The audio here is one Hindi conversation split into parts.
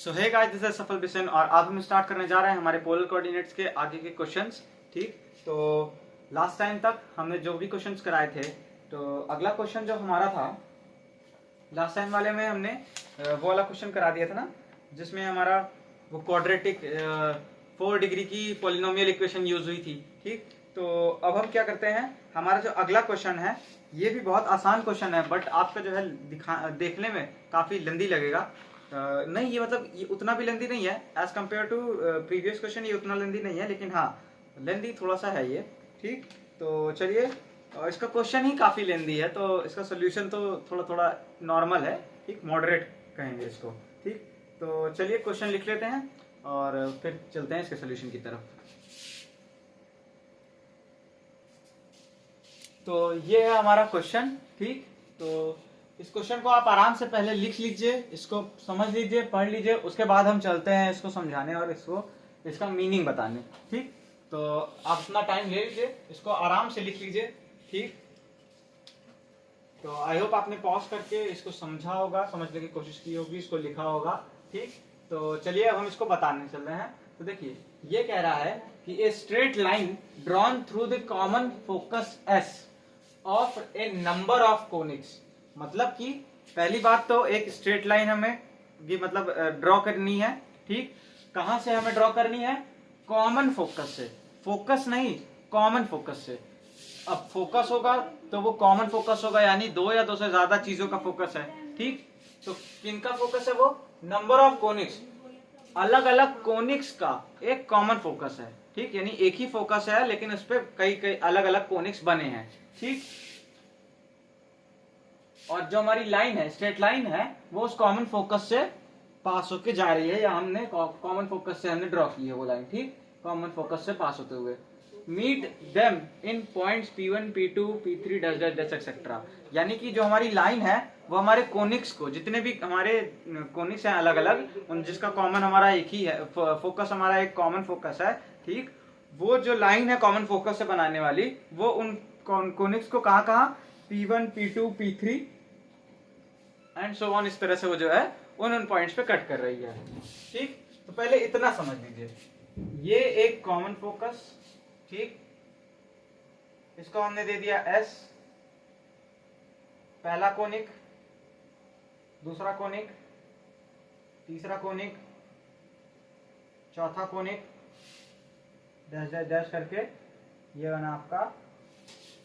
So hey guys, this is Safal Bishan और आज हम स्टार्ट करने जा रहे हैं हमारे पोलर कोऑर्डिनेट्स के आगे के क्वेश्चंस। ठीक, तो लास्ट टाइम तक हमने जो भी क्वेश्चंस कराए थे, तो अगला क्वेश्चन जो हमारा था लास्ट टाइम वाले में हमने वो वाला क्वेश्चन करा दिया था ना, जिसमें हमारा वो क्वाड्रेटिक 4 डिग्री की पॉलिनोमियल इक्वेशन यूज हुई थी। ठीक, तो अब हम क्या करते हैं, हमारा जो अगला क्वेश्चन है ये भी बहुत आसान क्वेश्चन है, बट आपका जो है देखने में काफी लेंदी लगेगा। नहीं, ये मतलब ये उतना भी लेंदी नहीं है as compare to previous question, ये उतना लेंदी नहीं है, लेकिन हाँ लेंदी थोड़ा सा है ये। ठीक, तो चलिए, इसका क्वेश्चन ही काफी लेंदी है, तो इसका सोल्यूशन तो थोड़ा थोड़ा नॉर्मल है। ठीक, मॉडरेट कहेंगे इसको। ठीक, तो चलिए क्वेश्चन लिख लेते हैं और फिर चलते हैं इसके सोल्यूशन की तरफ। तो ये है हमारा क्वेश्चन। ठीक, तो इस क्वेश्चन को आप आराम से पहले लिख लीजिए, इसको समझ लीजिए, पढ़ लीजिए, उसके बाद हम चलते हैं इसको समझाने और इसका मीनिंग बताने। ठीक, तो आप अपना टाइम ले लीजिए, इसको आराम से लिख लीजिए। ठीक, तो आई होप आपने पॉज करके इसको समझा होगा, समझने की कोशिश की होगी, इसको लिखा होगा। ठीक, तो चलिए अब हम इसको बताने चल रहे हैं। तो देखिए, ये कह रहा है कि a straight line drawn through the common focus S of A number of conics. मतलब कि पहली बात तो एक स्ट्रेट लाइन हमें ये मतलब ड्रॉ करनी है। ठीक, कहां से हमें ड्रॉ करनी है? कॉमन फोकस से, फोकस नहीं कॉमन फोकस से। अब फोकस होगा तो वो कॉमन फोकस होगा, यानी दो या दो से ज्यादा चीजों का फोकस है। ठीक, तो किनका फोकस है? वो नंबर ऑफ कोनिक्स, अलग अलग कोनिक्स का एक कॉमन फोकस है। ठीक, यानी एक ही फोकस है लेकिन उस पर कई कई अलग अलग कोनिक्स बने हैं। ठीक, और जो हमारी लाइन है, स्ट्रेट लाइन है, वो उस कॉमन फोकस से पास होके जा रही है, या हमने कॉमन फोकस से हमने ड्रॉ की है वो लाइन। ठीक, कॉमन फोकस से पास होते हुए meet them in points P1 P2 P3 dash dash dash etcetera. यानी कि जो हमारी लाइन है वो हमारे कोनिक्स को, जितने भी हमारे कोनिक्स हैं अलग अलग, उन जिसका कॉमन हमारा एक ही है, फोकस हमारा एक कॉमन फोकस है। ठीक, वो जो लाइन है कॉमन फोकस से बनाने वाली, वो उन कोनिक्स को कहाँ कहाँ P1 P2 P3 and so on, इस तरह से वो जो है उन पॉइंट्स पे कट कर रही है। ठीक, तो पहले इतना समझ लीजिए, ये एक कॉमन फोकस। ठीक, इसको हमने दे दिया एस, पहला कोनिक, दूसरा कोनिक, तीसरा कोनिक, चौथा कोनिक, डैश डैश डैश करके ये बना आपका,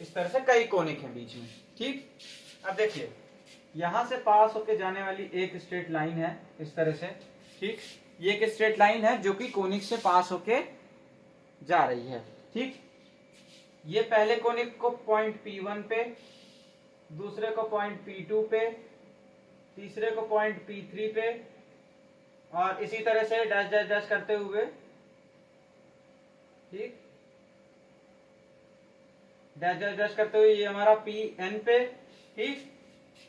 इस तरह से कई कोनिक हैं बीच में। ठीक, अब देखिए, यहां से पास होके जाने वाली एक स्ट्रेट लाइन है इस तरह से। ठीक, ये एक स्ट्रेट लाइन है जो कि कोनिक से पास होके जा रही है। ठीक, ये पहले कोनिक को पॉइंट P1 पे, दूसरे को पॉइंट P2 पे, तीसरे को पॉइंट P3 पे, और इसी तरह से डैश डैश डैश करते हुए, ठीक, डैश डैश डैश करते हुए ये हमारा Pn पे। ठीक,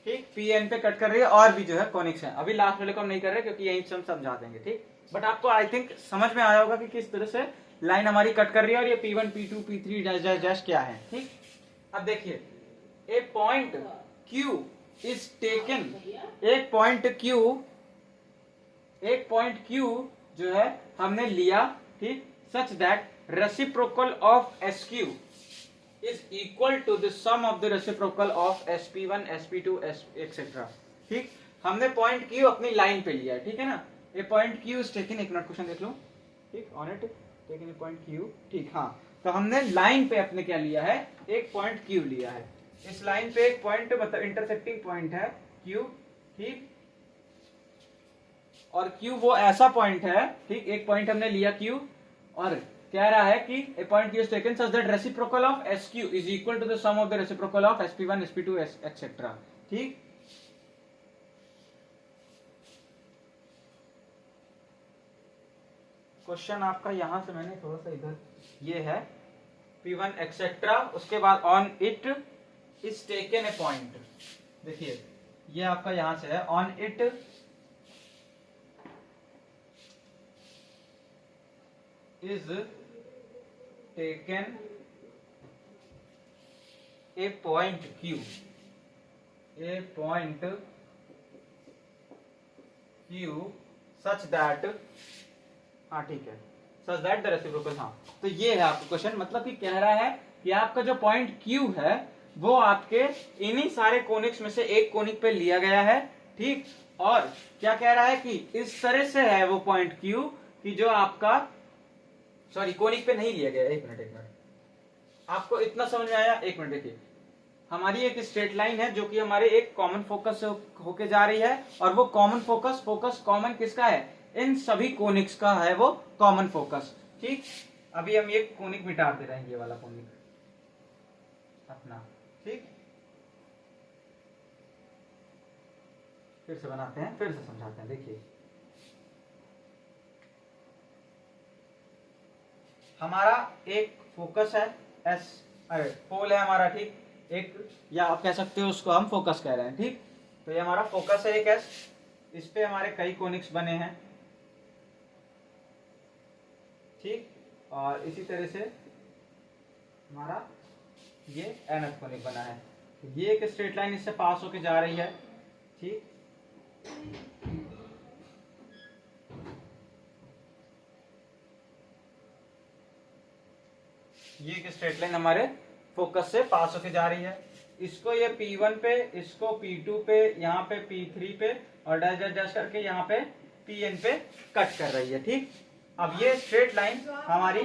ठीक, Pn पे कट कर रही है, और भी जो है कोनिक्स हैं। अभी लास्ट वाले को हम नहीं कर रहे क्योंकि यही हम समझा देंगे। ठीक, बट आपको आई थिंक समझ में आया होगा कि किस तरह से लाइन हमारी कट कर रही है, और ये P1 P2 P3 dash dash dash क्या है। ठीक, अब देखिए, ए पॉइंट Q इज टेकन, एक पॉइंट Q जो है हमने लिया। ठीक, such that reciprocal of SQ is equal to the sum of the reciprocal of sp1 sp2 etc. ठीक, हमने पॉइंट Q अपनी लाइन पे लिया है। ठीक है ना, ये पॉइंट Q is taken, एक मिनट क्वेश्चन देख लो। ठीक, on it taken a point Q। ठीक, हाँ, तो हमने लाइन पे अपने क्या लिया है, एक पॉइंट Q लिया है। इस लाइन पे एक पॉइंट मतलब इंटरसेक्टिंग पॉइंट है Q। ठीक, और Q वो ऐसा पॉइंट है, ठीक, एक पॉइंट हमने लिया Q, और कह रहा है कि a point Q is taken such that reciprocal of SQ is equal to the sum of the reciprocal of sp1 sp2 etc. ठीक, क्वेश्चन आपका यहां से मैंने थोड़ा सा इधर, ये है P1 एक्सेट्रा, उसके बाद on it is taken a point. देखिए, ये आपका यहां से है, on it is taken a point Q, A point Q such that, हाँ ठीक है, सच दैट द रेसिप्रोकल, हाँ तो ये है आपका क्वेश्चन, मतलब कि कह रहा है कि आपका जो पॉइंट Q है वो आपके इन्हीं सारे कोनिक्स में से एक कोनिक पे लिया गया है, ठीक। और क्या कह रहा है कि इस तरह से है वो पॉइंट Q कि जो आपका, सॉरी कोनिक पे नहीं लिया गया, एक मिनट आपको इतना समझ में आया, एक मिनट देखिए, हमारी एक स्ट्रेट लाइन है जो कि हमारे एक कॉमन फोकस से होके जा रही है, और वो कॉमन फोकस कॉमन किसका है, इन सभी कोनिक्स का है वो कॉमन फोकस, ठीक। अभी हम ये कोनिक मिटा दे रहे हैं, ये वाला कोनिक अपना, ठीक। फिर से बनाते हैं, फिर से समझाते हैं, देखिए हमारा एक फोकस है एस, अरे पोल है हमारा, ठीक, एक, या आप कह सकते हो उसको हम फोकस कह रहे हैं, ठीक। तो ये हमारा फोकस है एक एस, इस पे हमारे कई कोनिक्स बने हैं, ठीक। और इसी तरह से हमारा ये एनथ कोनिक बना है, ये एक स्ट्रेट लाइन इससे पास होके जा रही है, ठीक। ये एक स्ट्रेट लाइन हमारे फोकस से पास होके जा रही है, इसको ये P1 पे, इसको P2 पे, यहाँ पे P3 पे, और डैश डैश डैश करके यहाँ पे Pn पे कट कर रही है, ठीक। अब ये स्ट्रेट लाइन हमारी,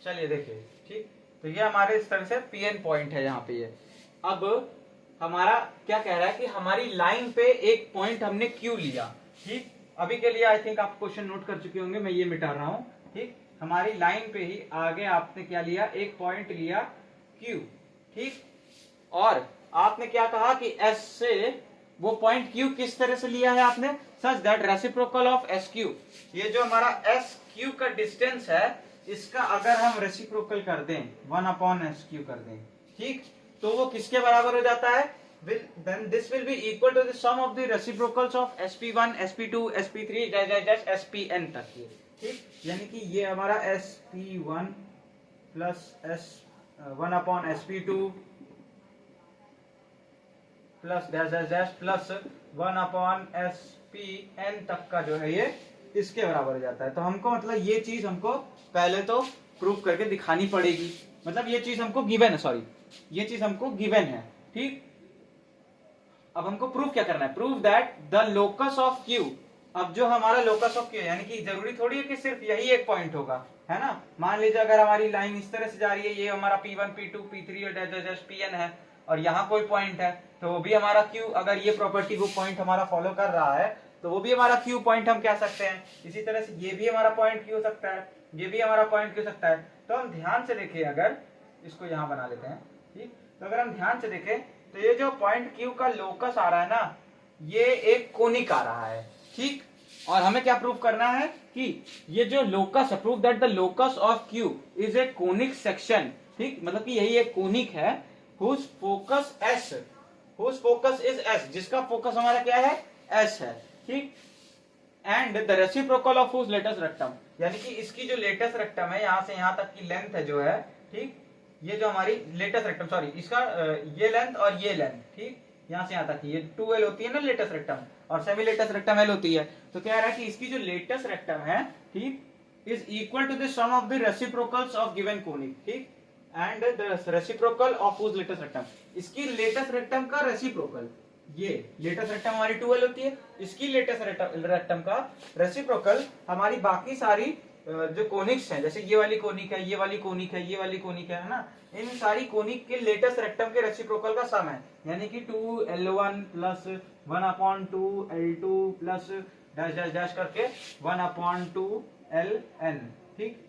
चलिए देखिए, ठीक। तो ये हमारे इस तरह से Pn पॉइंट है यहाँ पे ये। अब हमारा क्या कह रहा है कि हमारी लाइन पे एक पॉइंट हमने Q लिया, ठीक। अभी के लिए आई थिंक आप क्वेश्चन नोट कर चुके होंगे, मैं ये मिटा रहा हूँ, ठीक। हमारी लाइन पे ही आगे आपने क्या लिया, एक पॉइंट लिया Q, ठीक। और आपने क्या कहा कि S से वो पॉइंट Q किस तरह से लिया है आपने, such that reciprocal of SQ, ये जो हमारा SQ का डिस्टेंस है, इसका अगर हम रेसिप्रोकल कर दें, 1/SQ कर दें, ठीक, तो वो किसके बराबर हो जाता है, then this will be equal to the sum of the reciprocals of sp1 sp2 sp3 dash dash dash spn तक ये, ठीक। यानी कि ये हमारा sp1 plus s1/sp2 plus dash dash dash plus 1/spn तक का जो है ये इसके बराबर हो जाता है। तो हमको मतलब ये चीज हमको पहले तो प्रूफ करके दिखानी पड़ेगी, मतलब ये चीज हमको गिवन है, सॉरी ये चीज हमको गिवन है, ठीक। अब हमको प्रूफ क्या करना है, proof that the locus of Q, अब जो हमारा लोकस ऑफ Q, यानी कि जरूरी थोड़ी है कि सिर्फ यही एक पॉइंट होगा, है ना। मान लीजिए अगर हमारी लाइन इस तरह से जा रही है, ये हमारा P1 P2 P3 और डैश डैश Pn है, और यहाँ कोई पॉइंट है, तो वो भी हमारा Q, अगर ये प्रॉपर्टी वो पॉइंट हमारा फॉलो कर रहा है तो वो भी हमारा Q पॉइंट हम कह सकते हैं। इसी तरह से ये भी हमारा पॉइंट Q हो सकता है, ये भी हमारा पॉइंट Q हो सकता है। तो हम ध्यान से देखें, अगर इसको यहाँ बना लेते हैं, ठीक। तो अगर हम ध्यान से देखें तो ये जो पॉइंट Q का लोकस आ रहा है ना, ये एक कोनिक आ रहा है, ठीक। और हमें क्या प्रूव करना है कि ये जो लोकस है, prove that the locus of Q is a conic section, ठीक। मतलब कि यही एक कोनिक है whose focus S, whose focus is S, जिसका फोकस हमारा क्या है, S है, ठीक। And the reciprocal of whose latest rectum, यानी कि इसकी जो लेटेस्ट रेक्टम है, यहाँ से यहाँ तक की लेंथ है जो है, ठीक। ये जो हमारी लेटेस्ट रेक्टम, सॉरी इसका ये लेंथ और ये लेंथ, ठीक, यहाँ से यहाँ तक की ये 2L होती है ना लेटेस्ट रेक्टम, और सेमी लेटेस्ट रेक्टम L होती है। तो क्या है कि इसकी जो लेटेस्ट रेक्टम है, ठीक, is equal to the sum of the reciprocals of given conic, ठीक, and the reciprocal of whose latest rectum, इसकी लेटेस्ट रेक्टम का रेसिप्रोकल, ये लेटेस्ट रेक्टम हमारी 2L होती है, इसकी लेटेस्ट रेक्टम का रेसिप्रोकल हमारी बाकी सारी जो कोनिक्स हैं, जैसे ये वाली कोनिक है, ये वाली कोनिक है, ये वाली कोनिक है ना, इन सारी कोनिक के लेटेस्ट रेक्टम के रेसिप्रोकल का सम है, यानी कि 2L1 plus 1/2L2 plus dash dash dash करके 1/2Ln, ठीक।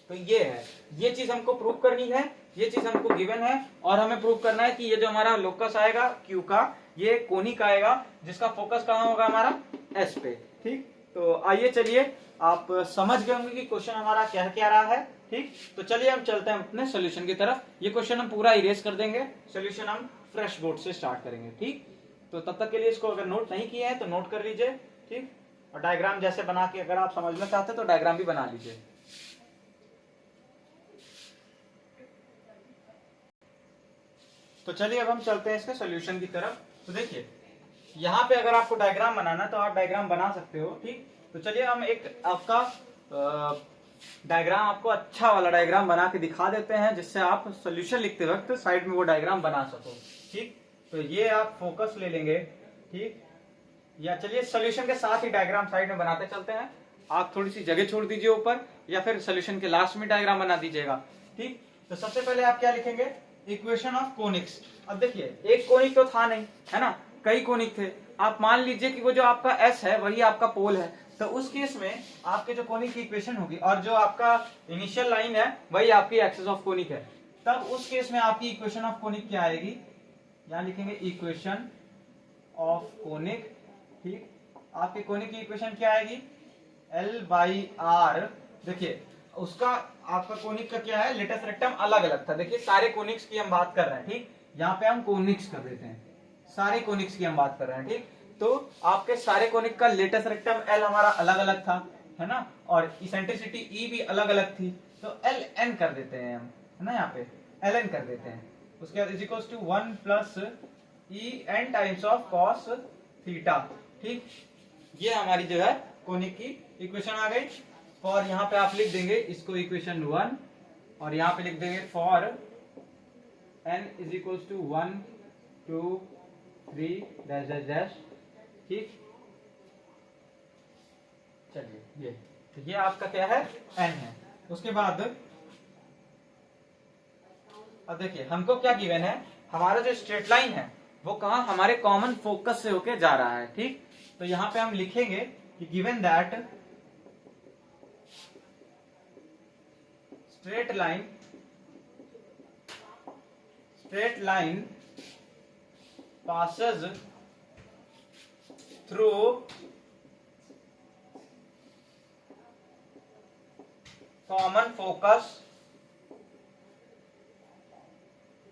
तो ये है, ये चीज हमको प्रूव करनी है, ये चीज हमको गिवन है, और हमें प्रूव करना है कि ये जो हमारा लोकस आएगा Q का, ये कोनिक आएगा जिसका फोकस कहाँ होगा, हमारा S पे, ठीक। तो आइए चलिए, आप समझ गए होंगे कि क्वेश्चन हमारा क्या क्या रहा है, ठीक। तो चलिए हम चलते हैं अपने सोल्यूशन की तरफ। ये क्वेश्चन हम पूरा इरेज कर देंगे, सोल्यूशन हम फ्रेश बोर्ड से स्टार्ट करेंगे, ठीक। तो तब तक के लिए इसको अगर नोट नहीं किए हैं तो नोट कर लीजिए, ठीक। और डायग्राम जैसे बना के अगर आप समझना चाहते हैं तो डायग्राम भी बना लीजिए। तो चलिए अब हम चलते हैं इसके सोल्यूशन की तरफ। तो देखिए यहाँ पे अगर आपको डायग्राम बनाना तो आप डायग्राम बना सकते हो, ठीक। तो चलिए हम एक आपका डायग्राम आपको अच्छा वाला डायग्राम बना के दिखा देते हैं, जिससे आप सोल्यूशन लिखते वक्त साइड में वो डायग्राम बना सको, ठीक। तो ये आप फोकस ले लेंगे, ठीक। या चलिए सोल्यूशन के साथ ही डायग्राम साइड में बनाते चलते हैं। आप थोड़ी सी जगह छोड़ दीजिए ऊपर, या फिर सोल्यूशन के लास्ट में डायग्राम बना दीजिएगा, ठीक। तो सबसे पहले आप क्या लिखेंगे, इक्वेशन ऑफ कोनिक्स। अब देखिए एक कोनिक तो था नहीं, है ना, कई कोनिक थे। आप मान लीजिए कि वो जो आपका एस है वही आपका पोल है, तो उस केस में आपके जो कोनिक की इक्वेशन होगी और जो आपका इनिशियल लाइन है वही आपकी एक्सिस ऑफ कोनिक है, तब उस केस में आपकी इक्वेशन ऑफ कोनिक क्या आएगी, यहां लिखेंगे इक्वेशन ऑफ कोनिक, ठीक। आपके कोनिक की इक्वेशन क्या आएगी, L/R। देखिए उसका आपका कोनिक का क्या है, लेटस रेक्टम अलग अलग था। देखिए सारे कोनिक्स की हम बात कर रहे हैं, ठीक। यहाँ पे हम कोनिक्स कर देते हैं, सारे कोनिक्स की हम बात कर रहे हैं, ठीक। तो आपके सारे कोनिक का लेटस रेक्टम L हमारा अलग अलग था, है ना, और इसेंट्रिसिटी E भी अलग अलग थी। तो Ln कर देते हैं हम, है ना, यहाँ पे Ln कर देते हैं। उसके बाद is equals to 1 plus En times of cos theta, ठीक। ये हमारी जो है कोनिक की इक्वेशन आ गई। फॉर यहाँ पे आप लिख देंगे इसको इक्वेशन 1, और यहाँ पे लिख देंगे for n is equals to 1 2 3 dash dash dash, ठीक। चलिए ये आपका क्या है, n है। उसके बाद अब देखिए हमको क्या गिवन है, हमारा जो स्ट्रेट लाइन है वो कहा हमारे कॉमन फोकस से होके जा रहा है, ठीक। तो यहां पे हम लिखेंगे कि given that straight line passes through common focus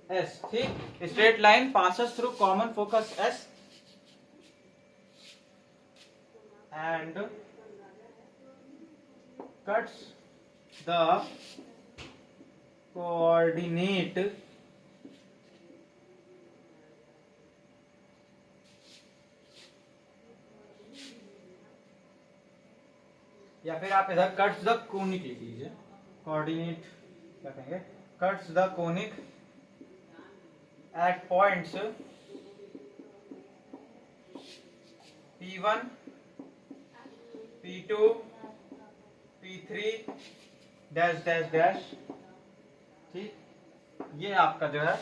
S, ठीक। Straight line passes through common focus S and cuts the coordinate या फिर आप इधर कट्स द कोनिक लिख लीजिए, कोऑर्डिनेट क्या कहेंगे, cuts the conic at points P1 P2 P3 dash dash dash, ठीक। ये आपका जो है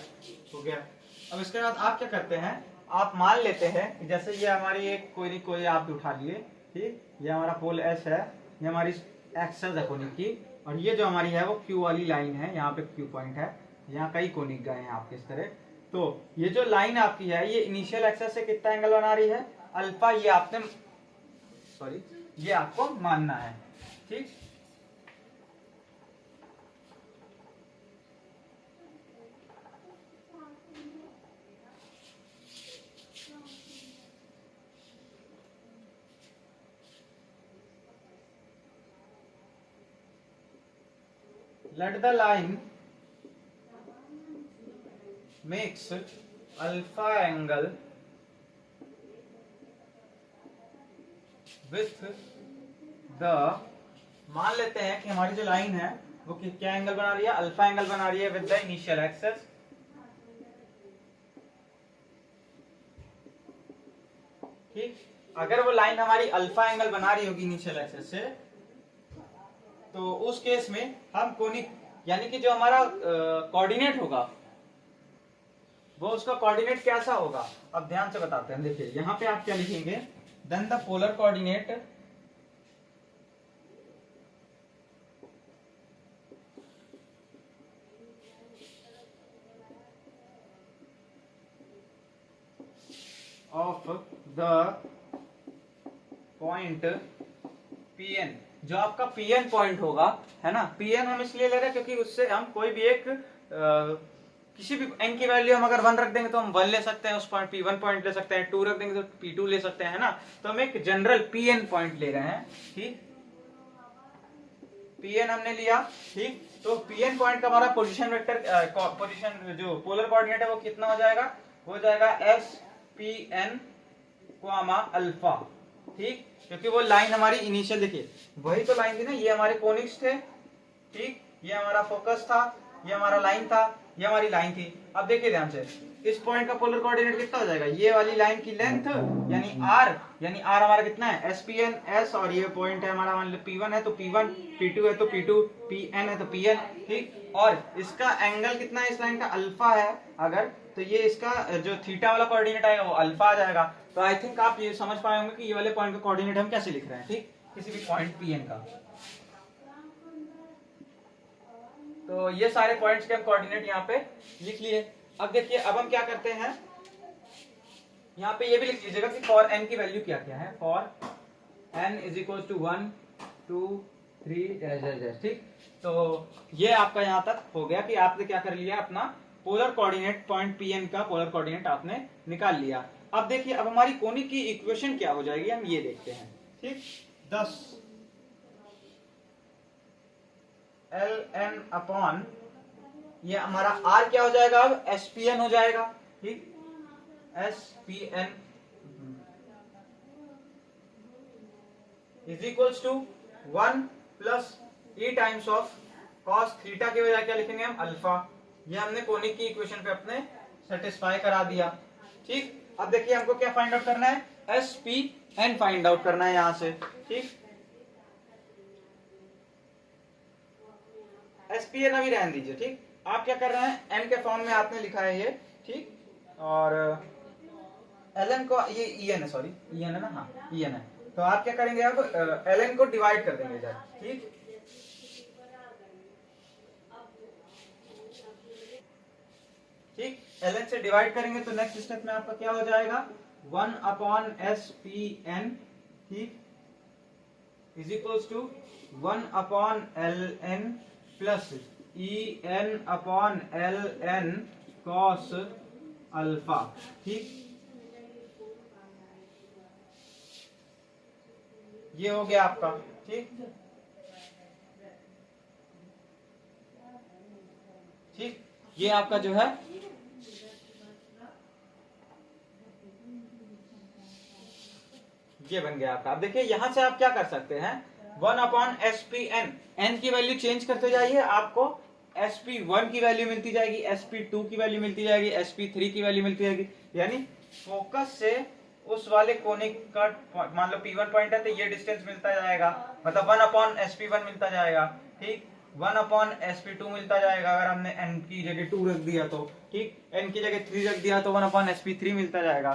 हो गया। अब इसके बाद आप क्या करते हैं, आप मान लेते हैं कि जैसे ये हमारी एक कोई आप उठा लिए, ठीक। ये हमारा पोल S है, ये हमारी एक्सेस है कोनिक की, और ये जो हमारी है वो Q वाली लाइन है, यहाँ पे Q पॉइंट है, यहाँ कई कोनिक गए हैं आपके इस तरह। तो ये जो लाइन आपकी है ये इनिशियल एक्सेस से कितना एंगल बना रही है, अल्फा। ये आपने ये आपको मानना है, ठीक। Let the line makes alpha angle with the, मान लेते हैं कि हमारी जो लाइन है वो क्या एंगल बना रही है, अल्फा एंगल बना रही है विद द इनिशियल एक्सेस, ठीक। अगर वो लाइन हमारी अल्फा एंगल बना रही होगी इनिशियल एक्सेस से, तो उस केस में हम कोनिक यानी कि जो हमारा कोऑर्डिनेट होगा वो उसका कोऑर्डिनेट कैसा होगा, अब ध्यान से बताते हैं। देखिए यहां पे आप क्या लिखेंगे, then the polar coordinate of the point Pn, जो आपका Pn पॉइंट होगा, है ना। Pn हम इसलिए ले रहे हैं क्योंकि उससे हम कोई भी एक किसी भी n की वैल्यू हम अगर 1 रख देंगे तो हम 1 ले सकते हैं, उस पॉइंट P1 पॉइंट ले सकते हैं, 2 रख देंगे तो P2 ले सकते हैं, है ना। तो हम एक जनरल Pn पॉइंट ले रहे हैं, ठीक। Pn हमने लिया, ठीक। तो पीएन पॉइंट का हमारा पोजीशन वेक्टर, पोजीशन जो पोलर कोऑर्डिनेट है वो कितना हो जाएगा, हो जाएगा S P N comma alpha, ठीक, क्योंकि वो लाइन हमारी इनिशियल, देखिए वही तो लाइन थी ना, ये हमारे कोनिक्स थे, ठीक, ये हमारा फोकस था, ये हमारा लाइन था, ये हमारी लाइन थी। अब देखिए ध्यान से, इस पॉइंट का पोलर कोऑर्डिनेट कितना हो जाएगा, ये वाली लाइन की लेंथ यानी आर हमारा कितना है एस पी एन एस, और ये पॉइंट है हमारा मान लो P1 है तो P1, P2 है तो P2, Pn है तो Pn, ठीक, और इसका एंगल कितना है इस लाइन का अल्फा है अगर, तो ये इसका जो थीटा वाला कोऑर्डिनेट आएगा वो अल्फा आ जाएगा। तो आई थिंक आप ये समझ पाए होंगे कि ये वाले पॉइंट का कोऑर्डिनेट हम कैसे लिख रहे हैं, ठीक, किसी भी पॉइंट Pn का। तो ये सारे पॉइंट्स के हम कोऑर्डिनेट यहाँ पे लिख लिए। अब देखिए, अब हम क्या करते हैं, यहाँ पे ये भी लिख लीजिएगा कि फॉर n की वैल्यू क्या क्या है, for n is equal to 1 2 3 dash dash dash, ठीक। तो ये आपका यहाँ तक हो गया कि आपने क्या कर लिया, अपना पोलर कोऑर्डिनेट पॉइंट Pn का पोलर कोऑर्डिनेट आपने निकाल लिया। अब देखिए, अब हमारी कोनिक की इक्वेशन क्या हो जाएगी, हम ये देखते हैं, ठीक। 10 ln अपॉन ये हमारा r क्या हो जाएगा, अब spn हो जाएगा, ठीक, spn is equals to 1 plus e times of cos theta की वजह क्या लिखेंगे हम, अल्फा। ये हमने कोनिक की इक्वेशन पे अपने सेटिस्फाई करा दिया, ठीक। अब देखिए हमको क्या फाइंड आउट करना है, spn फाइंड आउट करना है यहां से, ठीक। spn अभी रहने दीजिए, ठीक। आप क्या कर रहे हैं, n के फॉर्म में आपने लिखा है ये, ठीक, और ln को ये en है, सॉरी en है ना, हाँ en है, तो आप क्या करेंगे, अब ln को डिवाइड कर देंगे इधर, ठीक, ठीक, ln से डिवाइड करेंगे तो नेक्स्ट स्टेप में आपका क्या हो जाएगा, 1 अपॉन spn, ठीक, is equals to 1 upon ln plus en upon ln cos alpha, ठीक। ये हो गया आपका, ठीक, ठीक, ये आपका जो है ये बन गया आपका। अब देखिए यहां से आप क्या कर सकते हैं, 1 अपॉन spn, n की वैल्यू चेंज करते जाइए, आपको sp1 की वैल्यू मिलती जाएगी, sp2 की वैल्यू मिलती जाएगी, sp3 की वैल्यू मिलती जाएगी, यानी फोकस से उस वाले कोने का मान लो P1 पॉइंट है तो ये डिस्टेंस मिलता जाएगा, मतलब 1 अपॉन sp1 मिलता जाएगा, ठीक, 1 अपॉन sp2 मिलता जाएगा अगर हमने n की जगह 2 रख दिया तो, ठीक, n की जगह 3 रख दिया तो 1 अपॉन sp3 मिलता जाएगा।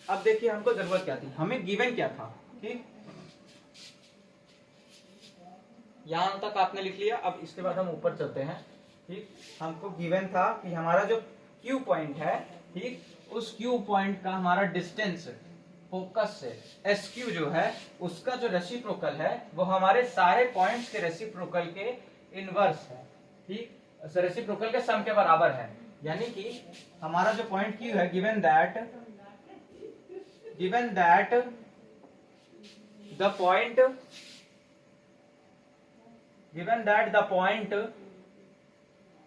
अब देखिए हमको जरूरत क्या थी, हमें गिवन क्या था, ठीक, यहां तक आपने लिख लिया। अब इसके बाद हम ऊपर चलते हैं, ठीक, हमको गिवन था कि हमारा जो क्यू पॉइंट है, ठीक, उस क्यू पॉइंट का हमारा डिस्टेंस फोकस से एस क्यू जो है उसका जो रेसिप्रोकल है वो हमारे सारे पॉइंट्स के रेसिप्रोकल के इनवर्स है, ठीक, रेसिप्रोकल के सम के बराबर है, यानी कि हमारा जो पॉइंट क्यू है, given that the point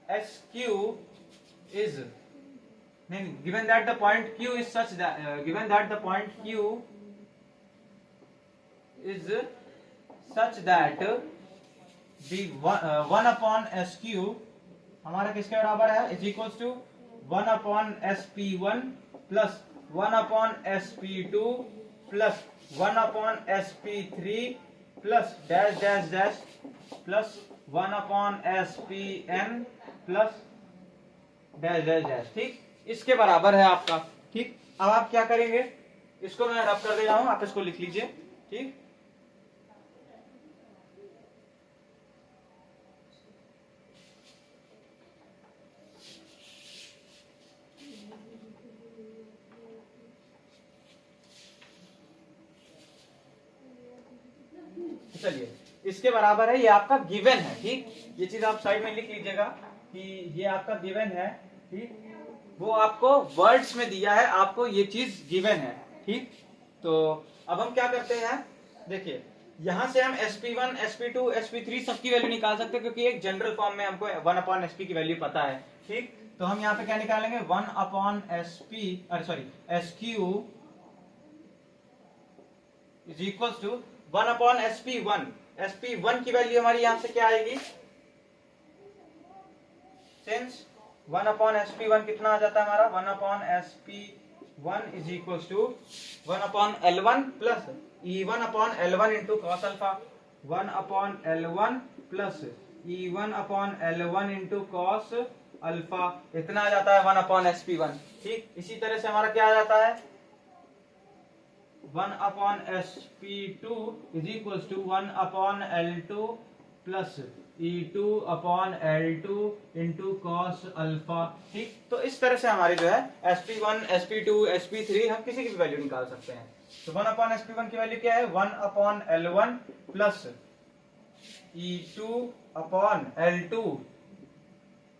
SQ is given that the point Q is such that the 1 upon SQ हमारा किसके बराबर है, is equals to 1 upon SP1 plus 1 upon SP2 plus 1 upon SP3 plus dash dash dash plus 1 upon SPn plus dash dash dash, ठीक, इसके बराबर है आपका, ठीक। अब आप क्या करेंगे, इसको मैं रब कर दे रहा हूं, आप इसको लिख लीजिए, ठीक। चलिए, इसके बराबर है, ये आपका गिवन है, ठीक, ये चीज आप साइड में लिख लीजिएगा कि ये आपका गिवन है, ठीक, वो आपको वर्ड्स में दिया है, आपको ये चीज गिवन है, ठीक। तो अब हम क्या करते हैं, देखिए यहाँ से हम sp1 sp2 sp3 सबकी वैल्यू निकाल सकते हैं, क्योंकि एक जनरल फॉर्म में हमको 1/sp की वैल्यू पता है। ठीक, तो हम यहाँ पे क्या निकालेंगे, 1/sp sorry sq is equal to 1/sp1। sp1 की वैल्यू हमारी यहाँ से क्या आएगी, सिंस 1/sp1 कितना आ जाता है हमारा, 1/sp1 is equal to 1/L1 plus E1/L1 into cos alpha, 1/L1 plus E1/L1 into cos alpha, इतना आ जाता है 1/sp1। ठीक, इसी तरह से हमारा क्या आ जाता है, 1/sp2 is equal to 1/L2 plus E2/L2 into cos alpha. ठीक, तो इस तरह से हमारी जो है sp1 sp2 sp3 हम किसी की भी वैल्यू निकाल सकते हैं। तो 1/sp1 की वैल्यू क्या है, 1/L1 plus E2/L2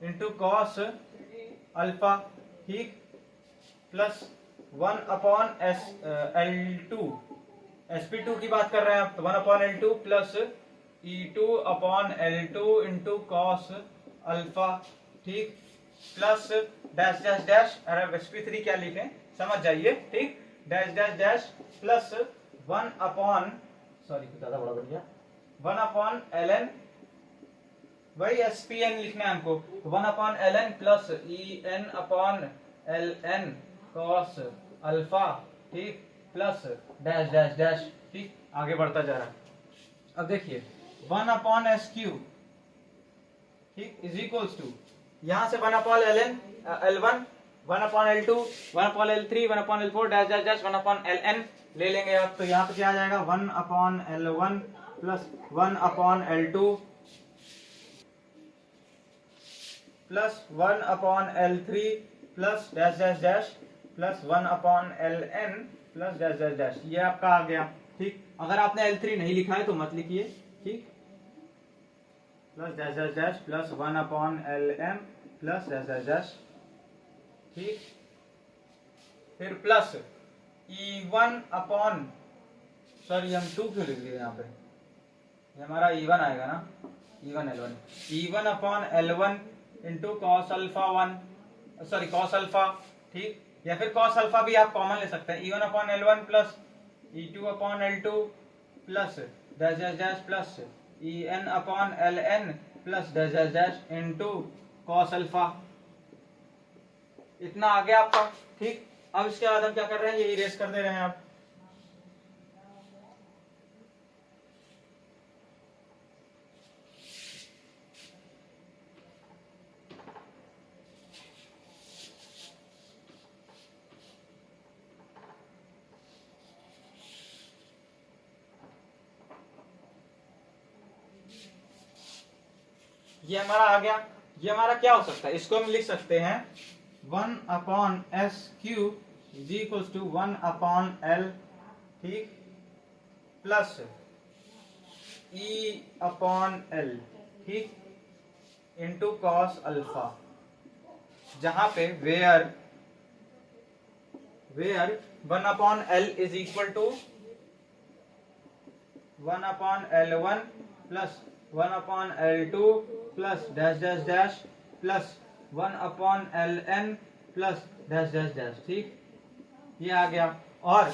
into cos alpha. ठीक, प्लस 1/L2 sp2 की बात कर रहे हैं आप, तो 1/L2 plus E2/L2 into cos alpha. ठीक, प्लस डैश डैश डैश, अरे sp3 क्या लिखें समझ जाइए। ठीक, dash dash dash plus 1/, sorry ज्यादा बड़ा बन गया, 1/ln, वही spn लिखना है हमको, 1/ln plus En/ln cos alpha. ठीक, प्लस डैश डैश डैश। ठीक, आगे बढ़ता जा रहा है। अब देखिए 1/sq, ठीक, इज इक्वल्स टू, यहां से 1/ln L1 1/L2 1/L3 1/L4 dash dash dash 1/ln ले लेंगे आप, तो यहाँ पे क्या आ जाएगा, 1/L1 plus 1/L2 plus 1/L3 plus dash dash dash plus 1/ln plus dash dash dash, ये आपका आ गया। ठीक, अगर आपने L3 नहीं लिखा है तो मत लिखिए। ठीक, plus dash dash dash plus 1/ln plus dash dash dash. ठीक, फिर प्लस E1 सॉरी हम 2 क्यों लिख दिए यहाँ पे, ये हमारा E1 आएगा ना, E1L1 E1/L1 into cos alpha 1, sorry cos alpha. ठीक, या फिर कॉस अल्फा भी आप कॉमन ले सकते हैं, E1/L1 plus E2/L2 plus dash dash dash plus En/ln plus dash dash dash into cos alpha, इतना आ गया आपका। ठीक, अब इसके बाद हम क्या कर रहे हैं, ये इरेज कर दे रहे हैं आप। ये हमारा आ गया। ये हमारा क्या हो सकता है, इसको हम लिख सकते हैं 1/sq is equal to 1/L। ठीक, प्लस E/L, ठीक, इंटू कॉस अल्फा, जहां पे where 1/L is equal to 1/L1 plus 1/L2 plus dash dash dash plus 1/ln plus dash dash dash. ठीक, ये आ गया। और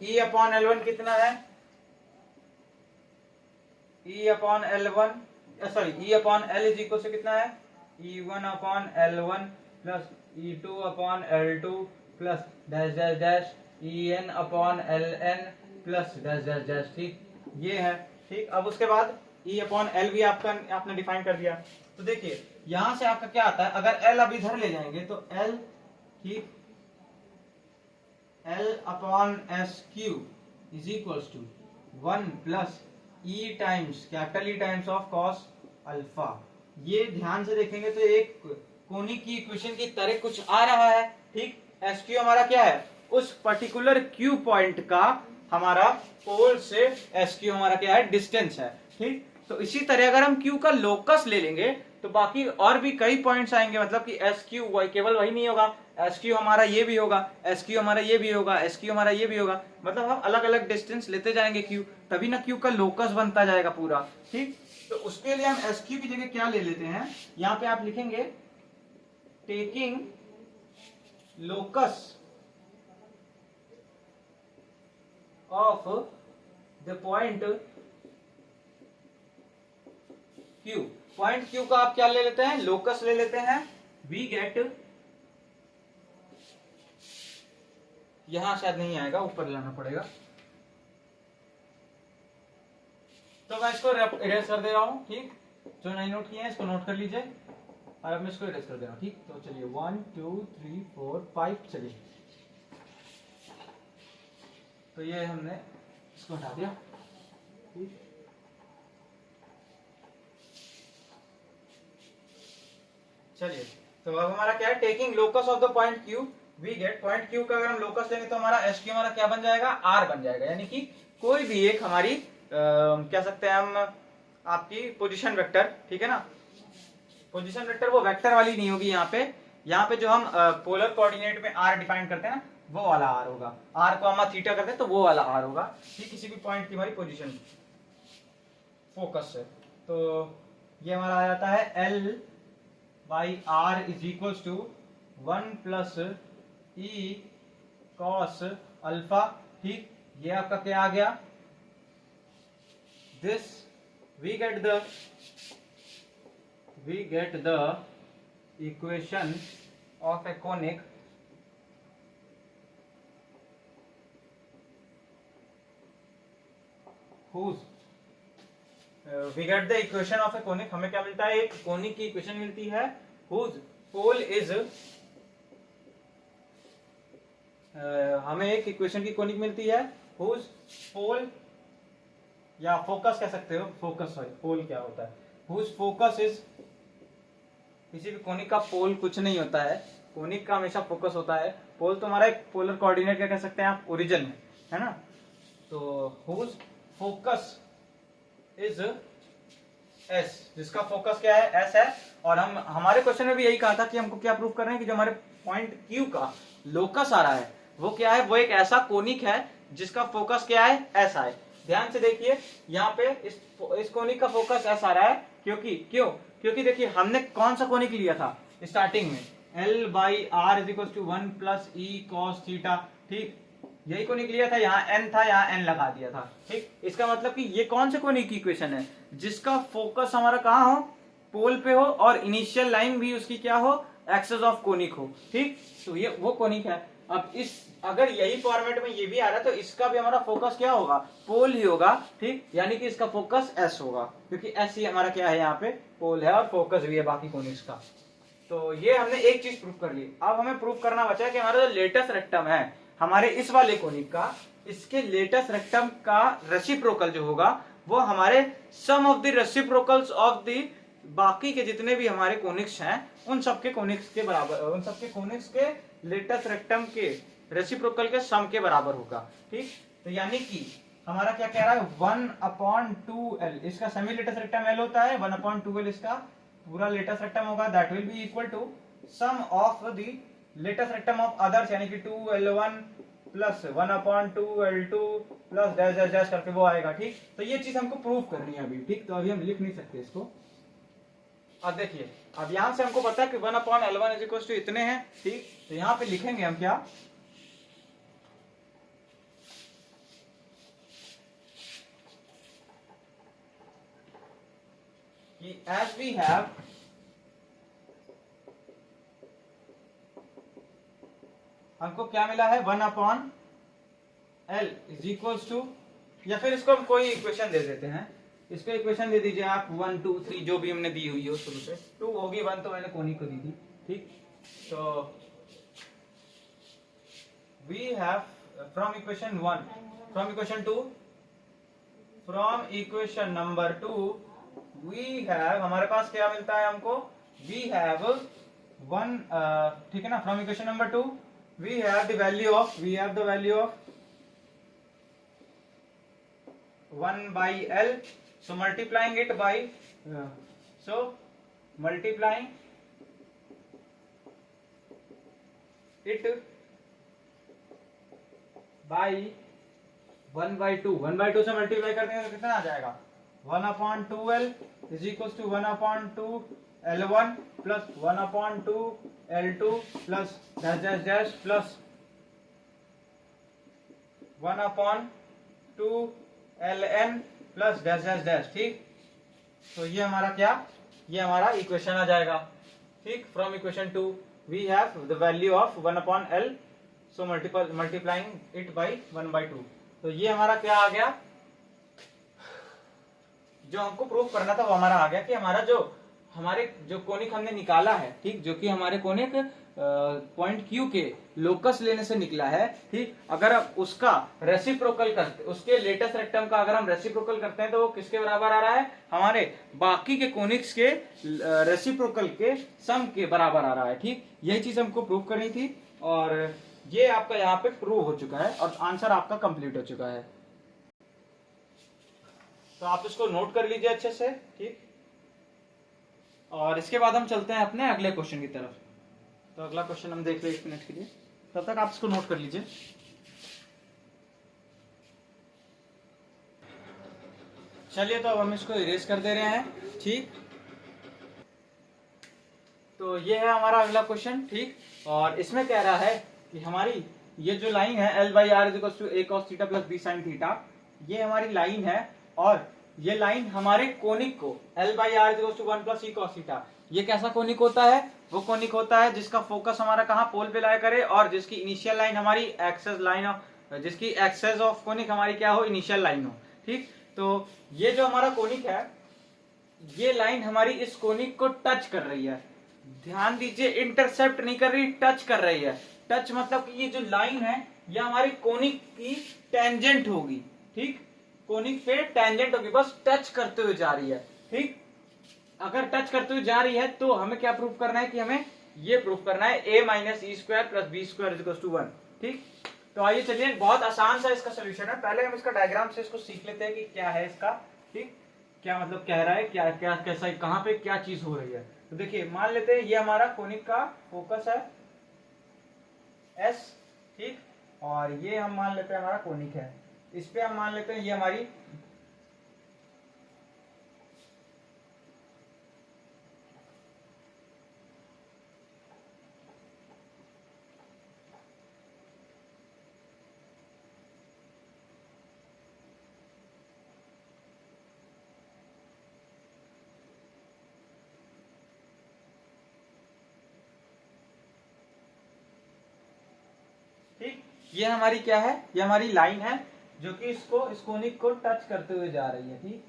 E/L1 कितना है, E/L1 sorry E/L is equal से कितना है, E1/L1 plus E2/L2 plus dash dash dash En/ln plus dash dash dash. ठीक, ये है। ठीक, अब उसके बाद E/L भी आपने डिफाइन कर दिया। तो देखिए यहां से आपका क्या आता है, अगर L अब इधर ले जाएंगे तो L, ठीक, L/sq is equals to 1 plus E times capital E times of cos alpha. ये ध्यान से देखेंगे तो एक कोनिक की इक्वेशन की तरह कुछ आ रहा है। ठीक, SQ हमारा क्या है, उस पर्टिकुलर Q पॉइंट का हमारा पोल से SQ हमारा क्या है, डिस्टेंस है। ठीक, तो इसी तरह अगर हम Q का लोकस ले लेंगे तो बाकी और भी कई पॉइंट्स आएंगे, मतलब कि एस क्यू केवल वही नहीं होगा, एस क्यू हमारा ये भी होगा, एस क्यू हमारा ये भी होगा, एस क्यू हमारा ये भी होगा, मतलब हम अलग अलग डिस्टेंस लेते जाएंगे क्यू, तभी ना क्यू का लोकस बनता जाएगा पूरा। ठीक, तो उसके लिए हम एस क्यू की जगह क्या ले लेते हैं, यहाँ पे आप लिखेंगे taking locus of the point Q. Point Q का आप क्या ले लेते हैं, लोकस ले लेते हैं, वी गेट, यहां शायद नहीं आएगा, ऊपर लाना पड़ेगा, तो मैं इसको इरेज कर दे रहा हूं। ठीक, जो नहीं नोट किया है इसको नोट कर लीजिए, और अब मैं इसको इरेज कर दे रहा हूं। ठीक, तो चलिए 1 2 3 4 5, चलिए तो ये हमने इसको हटा दिया। ठीक, चलिए तो अब हमारा क्या है, taking locus of the point Q we get, point Q का अगर हम लोकस लेंगे तो हमारा एस क्यू हमारा क्या बन जाएगा, आर बन जाएगा, यानी कि कोई भी एक हमारी क्या सकते हैं हम, आपकी पोजीशन वेक्टर। ठीक है ना, पोजीशन वेक्टर वो वेक्टर वाली नहीं होगी, यहाँ पे जो हम पोलर कोऑर्डिनेट में आर डिफाइन करते हैं ना, वो वाला आर होगा, आर को हम थीटा करते हैं तो वो वाला आर होगा। ठीक, किसी भी पॉइंट की हमारी पोजीशन फोकस है, तो ये हमारा आ जाता है L by R is equal to 1 plus E cos alpha. ठीक, ये आपका क्या आ गया, this we get the equation of a conic whose we get the equation of a conic, हमें क्या मिलता है, एक कोनिक की इक्वेशन मिलती है whose pole is हमें एक इक्वेशन की कोनिक मिलती है whose pole, या फोकस कह सकते हो, फोकस सॉरी पोल क्या होता है, whose focus is, किसी भी कोनिक का पोल कुछ नहीं होता है, कोनिक का हमेशा फोकस होता है, पोल तो हमारा एक पोलर कोऑर्डिनेट क्या कह सकते हैं आप, ओरिजिन में, है ना, तो whose फोकस इज एस, जिसका फोकस क्या है, एस है, और हम हमारे क्वेश्चन में भी यही कहा था कि हमको क्या प्रूव कर रहे हैं कि जो हमारे पॉइंट क्यू का लोकस आ रहा है वो क्या है, वो एक ऐसा कोनिक है जिसका फोकस क्या है, एस है। ध्यान से देखिए यहाँ पे इस कोनिक का फोकस एस आ रहा है, क्योंकि देखिए हमने कौन सा कोनिक लिया था स्टार्टिंग में, L by R is equal to 1 plus E cos theta. ठीक, यही कोनिक लिया था, यहाँ n था, यहाँ n लगा दिया था। ठीक, इसका मतलब कि ये कौन से कोनिक की इक्वेशन है जिसका फोकस हमारा कहाँ हो, पोल पे हो, और इनिशियल लाइन भी उसकी क्या हो, एक्सेस ऑफ कोनिक हो। ठीक, तो ये वो कोनिक है। अब इस अगर यही फॉर्मेट में ये भी आ रहा है तो इसका भी हमारा फोकस क्या होगा, पोल ही होगा। ठीक, यानी कि इसका फोकस एस होगा, क्योंकि एस ही हमारा क्या है, यहाँ पे पोल है और फोकस भी है बाकी कोनिक्स का। तो ये हमने एक चीज प्रूव कर ली। अब हमें प्रूव करना बचा है कि हमारा जो लेटेस्ट रेक्टम है हमारे इस वाले कोनिक का, इसके लेटेस्ट रेक्टम का रेसिप्रोकल जो होगा वो हमारे sum of the reciprocals of the बाकी के जितने भी हमारे कोनिक्स हैं उन सबके कोनिक्स के बराबर, उन सबके कोनिक्स के लेटेस्ट रेक्टम के रेसिप्रोकल के सम के बराबर होगा। ठीक, तो यानी कि हमारा क्या कह रहा है, 1/2l, इसका सेमी लेटेस्ट रेक्टम एल होता है, 1/2l इसका पूरा लेटेस्ट रेक्टम होगा, that will be equal to sum of the latus rectum of others, यानी कि 2l1 plus 1/2l2 plus dash dash dash करके वो आएगा। ठीक, तो ये चीज हमको प्रूव करनी है अभी। ठीक, तो अभी हम लिख नहीं सकते इसको। अब देखिए, अब यहां से हमको पता है कि 1/l1 इज इक्वल टू इतने हैं। ठीक, तो यहां पे लिखेंगे हम क्या, कि as we have हमको क्या मिला है, 1/l इज इक्वल्स टू, या फिर इसको हम कोई इक्वेशन दे देते हैं, इसको इक्वेशन दे दीजिए आप 1 2 3 जो भी हमने दी हुई है शुरू से, 2 होगी, 1 तो मैंने कोनिक को दी थी। ठीक, तो we have from equation 1, from equation 2, from equation number 2 we have, हमारे पास क्या मिलता है हमको, वी हैव 1, ठीक है ना, from equation number 2 we have the value of 1/l, so multiplying it by so multiplying it by 1/2, 1/2 से मल्टीप्लाई कर देंगे तो कितना आ जाएगा 1/2L is equal to 1/2L1 plus 1/2L2 plus dash dash dash plus 1/2LN plus dash dash dash. ठीक, तो ये हमारा क्या, ये हमारा इक्वेशन आ जाएगा। ठीक, from equation 2 we have the value of 1/L, so multiplying it by 1/2। तो ये हमारा क्या आ गया, जो हमको प्रूफ करना था वो हमारा आ गया कि हमारे जो कोनिक हमने निकाला है, ठीक, जो कि हमारे कोनिक पॉइंट क्यू के लोकस लेने से निकला है। ठीक, अगर आप उसका रेसिप्रोकल करते, उसके लेटेस्ट रेक्टम का अगर हम रेसिप्रोकल करते हैं तो वो किसके बराबर आ रहा है, हमारे बाकी के कोनिक्स के रेसिप्रोकल के सम के बराबर आ रहा है। ठीक, यही चीज हमको प्रूव करनी थी और ये आपका यहाँ पे प्रूव हो चुका है और आंसर आपका कंप्लीट हो चुका है। तो आप इसको नोट कर लीजिए अच्छे से। ठीक, और इसके बाद हम चलते हैं अपने अगले क्वेश्चन की तरफ। तो अगला क्वेश्चन हम देख ले 1 मिनट के लिए, तब तक आप इसको नोट कर लीजिए। चलिए, तो अब हम इसको इरेज कर दे रहे हैं। ठीक, तो ये है हमारा अगला क्वेश्चन। ठीक, और इसमें कह रहा है कि हमारी ये जो लाइन है L/R is equal to a cos theta plus b sin theta, ये हमारी लाइन है और ये लाइन हमारे कोनिक को L/R is equal to 1 plus e cos theta, ये कैसा कोनिक होता है, वो कोनिक होता है जिसका फोकस हमारा कहाँ, पोल पे लाया करे और जिसकी इनिशियल लाइन हमारी एक्सेस लाइन ऑफ, जिसकी एक्सेस ऑफ कोनिक हमारी क्या हो, इनिशियल लाइन हो। ठीक, तो ये जो हमारा कोनिक है, ये लाइन हमारी इस कोनिक को टच कर रही है। ध्यान दीजिए, इंटरसेप्ट नहीं कर रही, टच कर रही है। टच मतलब कि ये जो लाइन है ये हमारी कोनिक की टेंजेंट होगी। ठीक, कोनिक पे टेंजेंट होगी, बस टच करते हुए जा रही है। ठीक, अगर टच करते हुए जा रही है तो हमें क्या प्रूफ करना है कि हमें ये प्रूफ करना है a minus e square plus b square is to 1। ठीक, तो आइए चलिए, बहुत आसान सा इसका सोल्यूशन है। पहले हम इसका डायग्राम से इसको सीख लेते हैं कि क्या है इसका। ठीक, क्या मतलब कह रहा है, क्या क्या कैसा, कहाँ पे क्या चीज हो रही है। तो देखिए, मान लेते हैं ये हमारा कोनिक का फोकस है एस। ठीक, और ये हम मान लेते हैं हमारा कोनिक है, इस पे हम मान लेते हैं ये हमारी ये हमारी क्या है, ये हमारी लाइन है जो कि इसको, इस कोनिक को टच करते हुए जा रही है। ठीक,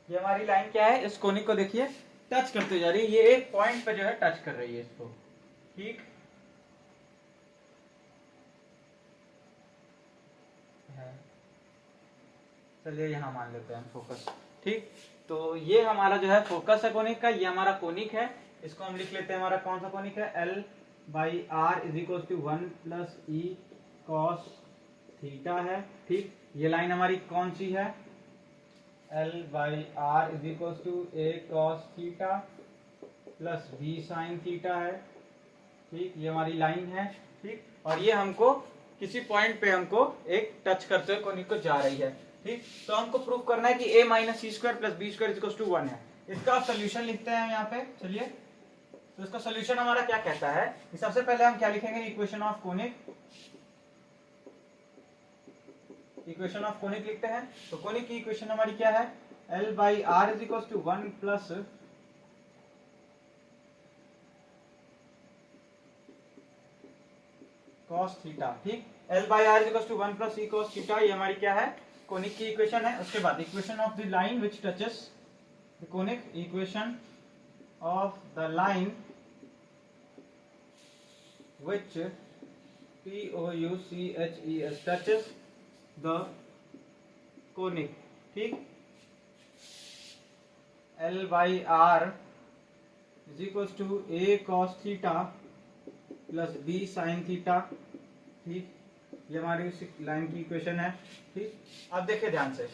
ये हमारी लाइन क्या है, इस कोनिक को देखिए टच करते जा रही है, ये एक पॉइंट पे जो है टच कर रही है इसको। ठीक है, चलिए यहाँ मान लेते हैं फोकस। ठीक, तो ये हमारा जो है फोकस है कोनिक का, ये हमारा कोनिक है, इसको हम लिख लेते हैं, हमारा कौन सा कोनिक है, L/R is equal to 1 plus E cos theta है। ठीक, ये लाइन हमारी कौन सी है, L/R is equal to a cos theta plus b sin theta है। ठीक, ये हमारी लाइन है। ठीक, और ये हमको किसी पॉइंट पे हमको एक टच करते हुए कोनिक को जा रही है। ठीक, तो हमको प्रूफ करना है कि a minus c square plus b square is to 1 है। इसका सोल्यूशन लिखते हैं यहाँ पे। चलिए, तो इसका सोल्यूशन हमारा क्या कहता है, सबसे पहले हम क्या लिखेंगे, equation of conic, equation of conic लिखते हैं। तो कोनिक की इक्वेशन हमारी क्या है, L/R is equal to 1 plus cos theta. ठीक, L/R is equal to 1 plus e cos theta, ये हमारी क्या है, कोनिक की इक्वेशन है, उसके बाद equation of the line which touches the conic, equation of the line which POUCHES touches the conic, ठीक। L by R is equals to A cos theta plus B sin theta, ठीक। ये हमारी उस लाइन की इक्वेशन है, ठीक। अब देखिए ध्यान से,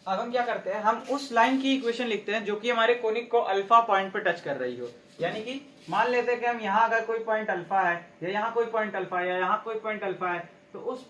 अब हम क्या करते हैं, हम उस लाइन की इक्वेशन लिखते हैं जो कि हमारे कोनिक को अल्फा पॉइंट पे टच कर रही हो। यानी कि मान लेते हैं कि हम यहाँ अगर कोई पॉइंट अल्फा है, या यहाँ कोई पॉइंट अल्फा है, या यहाँ कोई पॉइंट अल्फा है, तो उस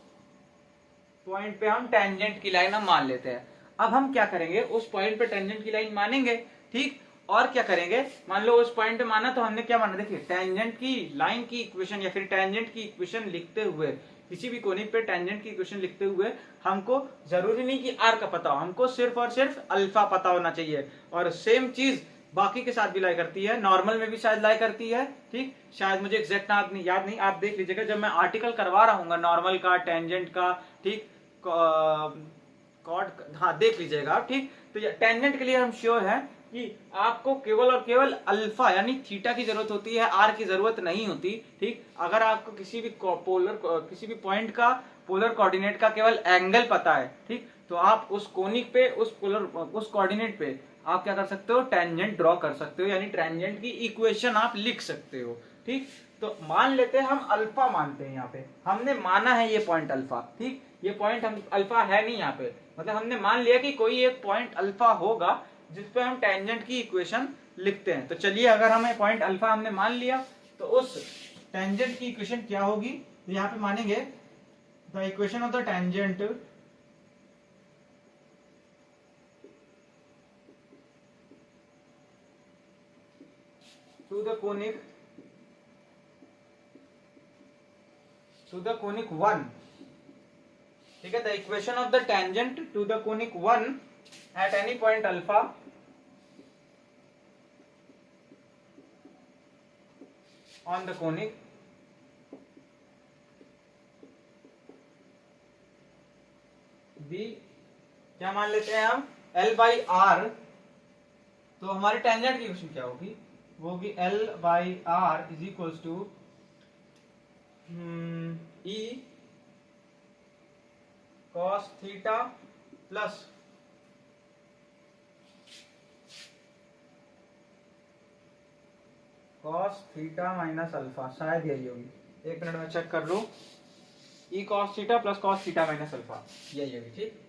पॉइंट पे हम टेंजेंट की लाइन हम मान लेते हैं। अब हम क्या करेंगे, उस पॉइंट पे टेंजेंट की लाइन मानेंगे, ठीक। और क्या करेंगे, मान लो उस पॉइंट पे माना, तो हमने क्या माना, देखिए टेंजेंट की लाइन की इक्वेशन या फिर टेंजेंट की इक्वेशन लिखते हुए, किसी भी कोनिक पे टेंजेंट की इक्वेशन लिखते हुए हमको जरूरी नहीं कि आर का पता हो, हमको सिर्फ और सिर्फ अल्फा पता होना चाहिए। और सेम चीज बाकी के साथ भी लाई करती है, नॉर्मल में भी शायद लाई करती है, ठीक। शायद मुझे एग्जैक्ट याद नहीं, आप देख लीजिएगा जब मैं आर्टिकल करवा रहा हूँ नॉर्मल का, टेंजेंट का, ठीक, कॉर्ड, हाँ देख लीजिएगा आप, ठीक। तो टेंजेंट के लिए हम श्योर है कि आपको केवल और केवल अल्फा यानी थीटा की जरूरत होती है, आर की जरूरत नहीं होती, ठीक। अगर आपको किसी भी पॉइंट का पोलर कोऑर्डिनेट का केवल एंगल पता है, ठीक, तो आप उस कोनिक पे उस कोऑर्डिनेट पे आप क्या कर सकते हो, टेंजेंट ड्रॉ कर सकते हो, यानी टेंजेंट की इक्वेशन आप लिख सकते हो, ठीक। तो मान लेते हैं हम अल्फा मानते हैं, यहाँ पे हमने माना है ये पॉइंट अल्फा, ठीक। ये पॉइंट हम अल्फा है नहीं यहाँ पे, मतलब हमने मान लिया कि कोई एक पॉइंट अल्फा होगा जिसपे हम टेंजेंट की इक्वेशन लिखते हैं। तो चलिए, अगर हमें पॉइंट अल्फा हमने मान लिया, तो उस टेंजेंट की इक्वेशन क्या होगी, तो यहाँ पे मानेंगे the equation of the tangent to the conic 1, ठीक है। The equation of the tangent to the conic 1 at any point alpha on the conic b, क्या मान लेते हैं हम, L by R। तो हमारी टेंजेंट की इक्वेशन क्या होगी, वो होगी L by R is equals to E cos theta plus cos theta minus alpha, शायद यही होगी, एक मिनट में चेक कर लूं, e cos theta plus cos theta minus alpha, यही होगी, ठीक।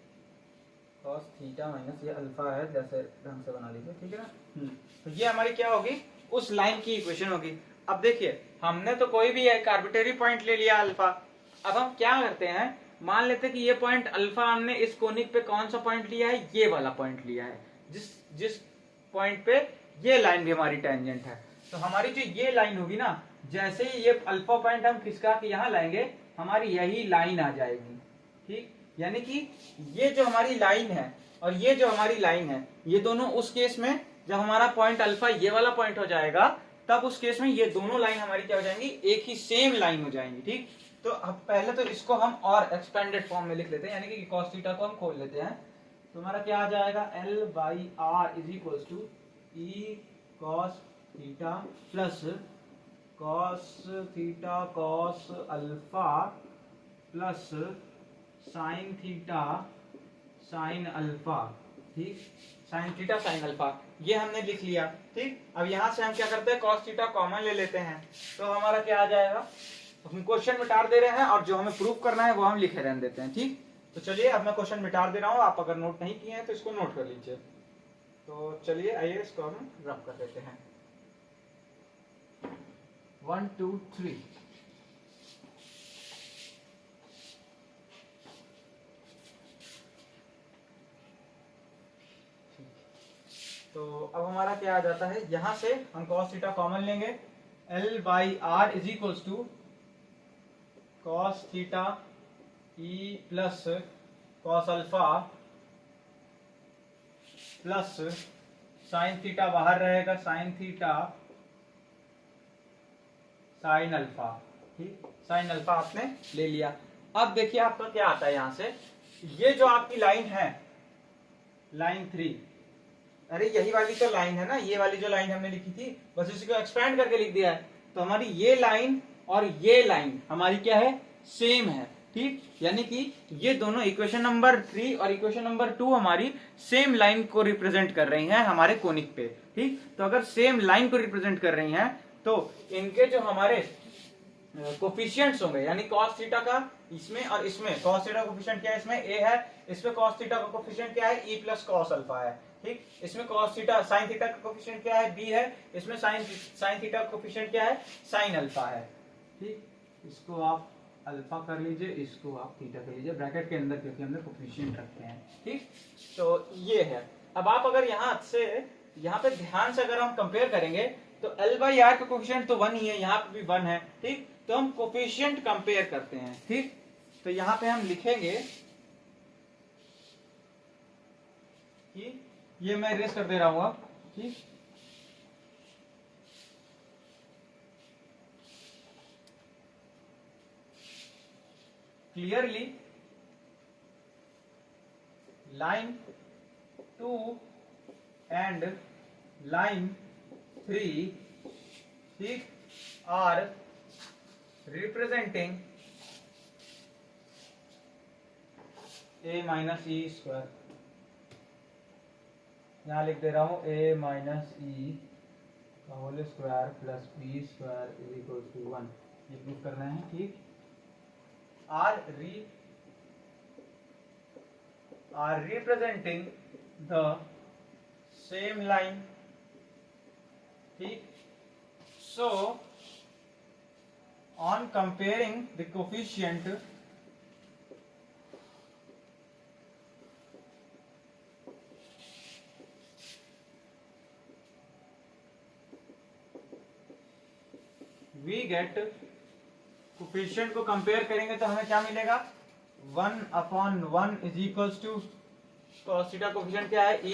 cos थीटा माइनस ये अल्फा है, जैसे ढंग से बना लीजिए, ठीक है ना। तो ये हमारी क्या होगी, उस लाइन की इक्वेशन होगी। अब देखिए, हमने तो कोई भी एक आर्बिट्रेरी पॉइंट ले लिया अल्फा। अब हम क्या करते हैं, मान लेते हैं कि ये पॉइंट अल्फा हमने इस कोनिक पे कौन सा पॉइंट लिया है, ये वाला पॉइंट लिया है, जिस पॉइंट पे ये लाइन भी हमारी टेंजेंट है। तो हमारी जो ये लाइन होगी ना, जैसे ही ये अल्फा पॉइंट हम खिसका के यहाँ लाएंगे, हमारी यही लाइन आ जाएगी, ठीक। यानी कि ये जो हमारी लाइन है और ये जो हमारी लाइन है, ये दोनों उस केस में जब हमारा पॉइंट अल्फा ये वाला पॉइंट हो जाएगा, तब उस केस में ये दोनों लाइन हमारी क्या हो जाएंगी, एक ही सेम लाइन हो जाएंगी, ठीक। तो अब पहले तो इसको हम और एक्सपेंडेड फॉर्म में लिख लेते हैं, यानी कि cos थीटा को हम खोल लेते हैं। तो हमारा क्या आ जाएगा, L by R is equals to e cos theta plus cos theta cos alpha plus sine theta sine alpha, ठीक। साइन थीटा साइन अल्फा ये हमने लिख लिया, ठीक। अब यहां से हम क्या करते हैं, cos थीटा कॉमन ले लेते हैं, तो हमारा क्या आ जाएगा, हम क्वेश्चन मिटा दे रहे हैं और जो हमें प्रूफ करना है वो हम लिखे रहने देते हैं, ठीक। तो चलिए, अब मैं क्वेश्चन मिटा दे रहा हूं, आप अगर नोट नहीं किए हैं तो इसको नोट कर लीजिए। तो चलिए, आइए इसको हम रब कर देते हैं, 1 2 3। तो अब हमारा क्या आ जाता है, यहां से हम cos थीटा कॉमन लेंगे, L by R is equals to cos theta E plus cos alpha plus sine theta बाहर रहेगा, साइन थीटा साइन अल्फा, ठीक। साइन अल्फा आपने ले लिया। अब देखिए आपका क्या आता है, यहां से ये जो आपकी लाइन है, लाइन 3, अरे यही वाली तो लाइन है ना, ये वाली जो लाइन हमने लिखी थी, बस इसी को एक्सपेंड करके लिख दिया है। तो हमारी ये लाइन और ये लाइन हमारी क्या है, सेम है, ठीक। यानी कि ये दोनों इक्वेशन नंबर 3 और इक्वेशन नंबर 2 हमारी सेम लाइन को रिप्रेजेंट कर रही हैं हमारे कोनिक पे, ठीक। तो अगर सेम लाइन को रिप्रेजेंट कर रही हैं तो इनके जो हमारे कोफिशिएंट्स होंगे, यानी cos थीटा का इसमें और इसमें cos थीटा कोफिशिएंट क्या है, इसमें a है, इसमें cos थीटा का कोफिशिएंट क्या है, e प्लस cos अल्फा है, ठीक। इसमें cos थीटा sin थीटा का कोफिशिएंट क्या है, b है, इसमें sin थीटा का कोफिशिएंट क्या है, sin अल्फा है, ठीक। इसको आप अल्फा कर लीजिए, इसको आप थीटा कर लीजिए ब्रैकेट के अंदर, क्योंकि हमने कोफिशिएंट रखे हैं, ठीक। तो ये है। अब आप अगर यहाँ पे ध्यान से अगर हम कंपेयर करेंगे तो L बाई आर का कोफिशिएंट तो 1 ही है, यहाँ पे भी 1 है, ठीक। तो हम कोफिशिएंट कंपेयर करते हैं, ठीक। तो यहाँ पे हम लिखेंगे कि ये मैं इरेज कर दे रहा हूं अब, ठीक। क्लियरली लाइन 2 एंड लाइन 3, ठीक, are representing a minus e square, यहाँ लिख दे रहा हूं a माइनस ई का whole square plus b square is equal to 1, ये प्रूफ करना है, ठीक। are representing the same line, ठीक। So on comparing the coefficient, we get, coefficient को कंपेयर करेंगे तो हमें क्या मिलेगा, 1/1 is equals to cos theta coefficient क्या है, e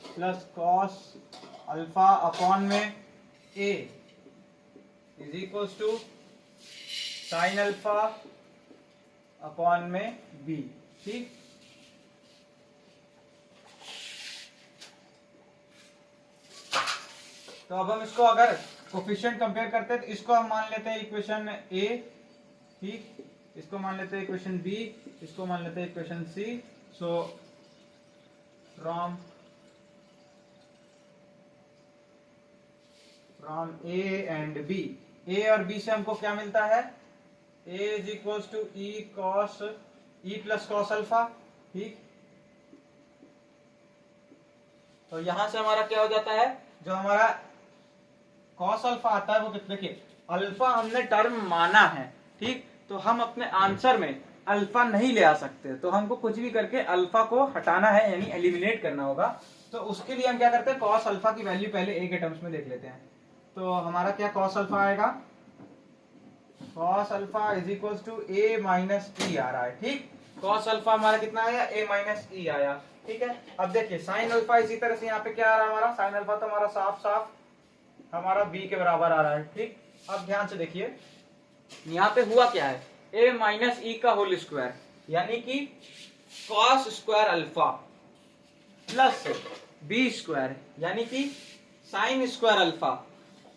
plus cos alpha upon में a is equals to sin alpha upon में b, ठीक। तो अब हम इसको अगर कोफिशिएंट कंपेयर करते हैं तो इसको हम मान लेते हैं इक्वेशन a, ठीक। इसको मान लेते हैं इक्वेशन b, इसको मान लेते हैं equation c। So from a and b, a और b से हमको क्या मिलता है, a is equals to e plus cos alpha, ठीक। तो यहां से हमारा क्या हो जाता है, जो हमारा cos अल्फा आता है वो देखिए, अल्फा हमने टर्म माना है, ठीक। तो हम अपने आंसर में अल्फा नहीं ले आ सकते, तो हमको कुछ भी करके अल्फा को हटाना है, यानी एलिमिनेट करना होगा। तो उसके लिए हम क्या करते हैं, cos अल्फा की वैल्यू पहले a के टर्म्स में देख लेते हैं। तो हमारा क्या cos अल्फा आएगा, cos alpha is equals to a minus e आ रहा है, ठीक। cos अल्फा हमारा कितना आया, a माइनस ई आया, ठीक है। अब देखिए sin अल्फा इसी तरह से यहाँ पे क्या आ रहा है हमारा, sin अल्फा तो हमारा साफ साफ हमारा b के बराबर आ रहा है, ठीक। अब ध्यान से देखिए यहाँ पे हुआ क्या है, a माइनस ई का होल स्क्वायर, यानी कि cos square alpha plus b square, यानी कि sin square alpha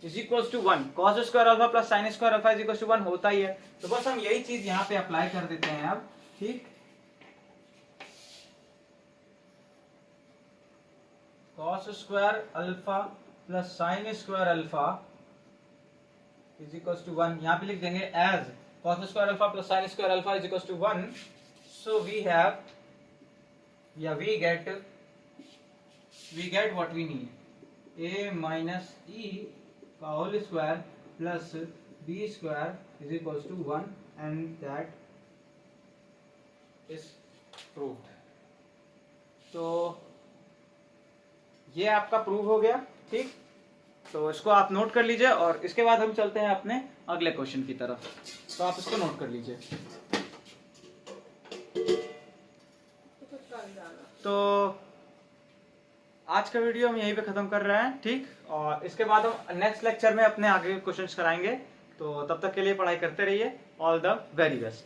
is equal to 1, cos square alpha plus sin square alpha is equal to 1 होता ही है। तो बस हम यही चीज यहाँ पे अप्लाई कर देते हैं अब, ठीक। cos square alpha plus sin square alpha is equal to 1, यहाँ पे लिख देंगे as cos square alpha plus sin square alpha is equal to 1। So we have, या we get what we need, a minus e का whole square plus b square is equal to 1 and that is proved. तो ये आपका प्रूव हो गया, ठीक। तो इसको आप नोट कर लीजिए और इसके बाद हम चलते हैं अपने अगले क्वेश्चन की तरफ। तो आप इसको नोट कर लीजिए। तो आज का वीडियो हम यहीं पे खत्म कर रहे हैं, ठीक। और इसके बाद हम नेक्स्ट लेक्चर में अपने आगे क्वेश्चंस कराएंगे। तो तब तक के लिए पढ़ाई करते रहिए। All the very best.